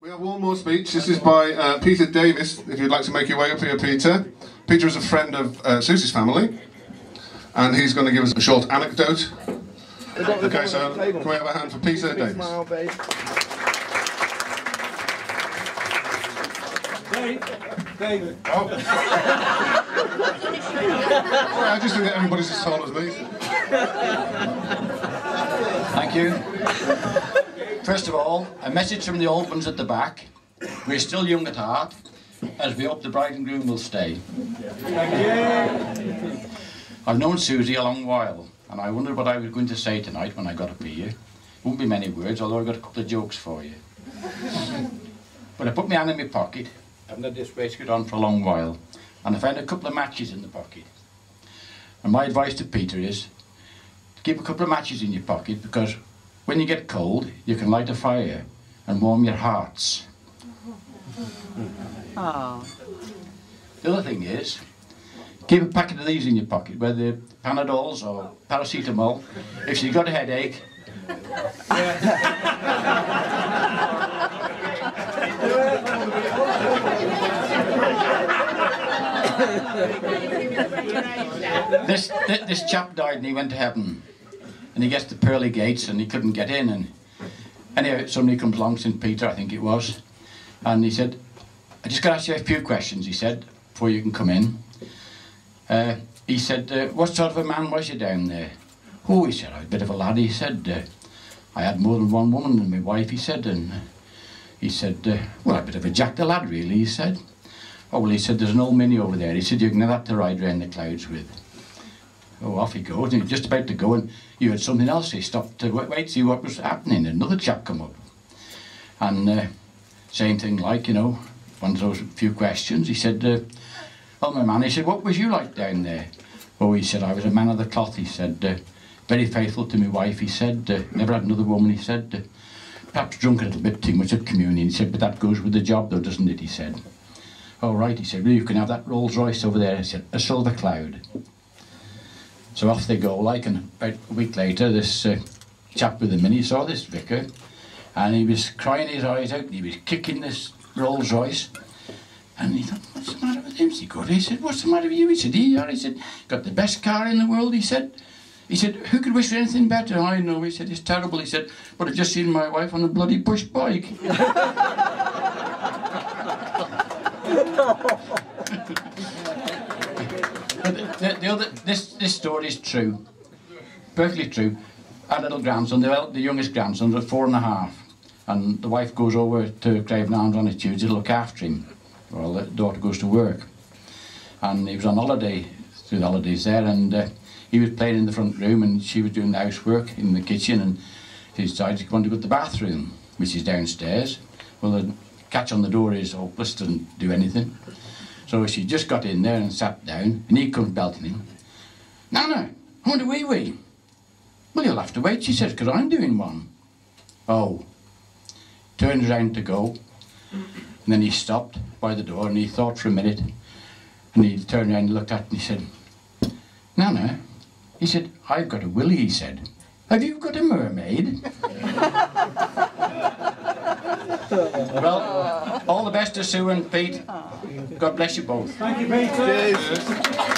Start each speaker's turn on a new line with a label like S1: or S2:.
S1: We have one more speech. This is by Peter Davis, if you'd like to make your way up here, Peter. Peter is a friend of Susie's family, and he's going to give us a short anecdote. Okay, so can we have a hand for Peter Davis?
S2: Smile, babe.
S3: David.
S1: Oh. Sorry, I just think that everybody's as tall as me.
S4: Thank you. First of all, a message from the old ones at the back. We're still young at heart, as we hope the bride and groom will stay. I've known Susie a long while, and I wondered what I was going to say tonight when I got up here. Won't be many words, although I've got a couple of jokes for you. But I put my hand in my pocket. I haven't had this waistcoat on for a long while, and I found a couple of matches in the pocket. And my advice to Peter is, keep a couple of matches in your pocket, because when you get cold, you can light a fire and warm your hearts.
S5: Oh.
S4: The other thing is, keep a packet of these in your pocket, whether Panadols or paracetamol. If you've got a headache, this chap died and he went to heaven, and he gets to pearly gates and he couldn't get in, and anyway somebody comes along, St. Peter I think it was, and he said, I just got to ask you a few questions, he said, before you can come in. He said, what sort of a man was you down there? Oh, he said, I was a bit of a lad. He said, I had more than one woman than my wife, he said, and he said, well, a bit of a jack the lad, really, he said. Oh, well, he said, there's an old Minnie over there. He said, you can have that to ride round the clouds with. Oh, off he goes, and he was just about to go, and he heard something else. He stopped to wait, see what was happening. Another chap come up, and same thing like, you know, one of those few questions. He said, oh, my man, he said, what was you like down there? Oh, he said, I was a man of the cloth, he said, very faithful to my wife, he said, never had another woman, he said, perhaps drunk a little bit too much at communion, he said, but that goes with the job though, doesn't it, he said. Oh, right, he said, well, you can have that Rolls Royce over there, he said, a silver cloud. So off they go, like, and about a week later, this chap with the Mini saw this vicar, and he was crying his eyes out, and he was kicking this Rolls Royce, and he thought, what's the matter with him? He said, what's the matter with you? He said, he said, got the best car in the world, he said. He said, who could wish for anything better? I know, he said, it's terrible, he said, but I've just seen my wife on a bloody push bike. This story is true, perfectly true. Our little grandson, the youngest grandson, was 4.5, and the wife goes over to Craven Arms on a Tuesday to look after him, while the daughter goes to work. And he was on holiday, through the holidays there, and he was playing in the front room, and she was doing the housework in the kitchen, and he decided he wanted to go to the bathroom, which is downstairs. Well, the catch on the door is hopeless, doesn't do anything. So she just got in there and sat down, and he comes belting him. Nana, I want a wee-wee. Well, you'll have to wait, she says, because I'm doing one. Oh. Turns round to go, and then he stopped by the door, and he thought for a minute, and he turned around and looked at it, and he said, Nana, he said, I've got a willy, he said. Have you got a mermaid? Well, all the best to Sue and Pete. God bless you both.
S3: Thank you, Peter.
S1: Cheers.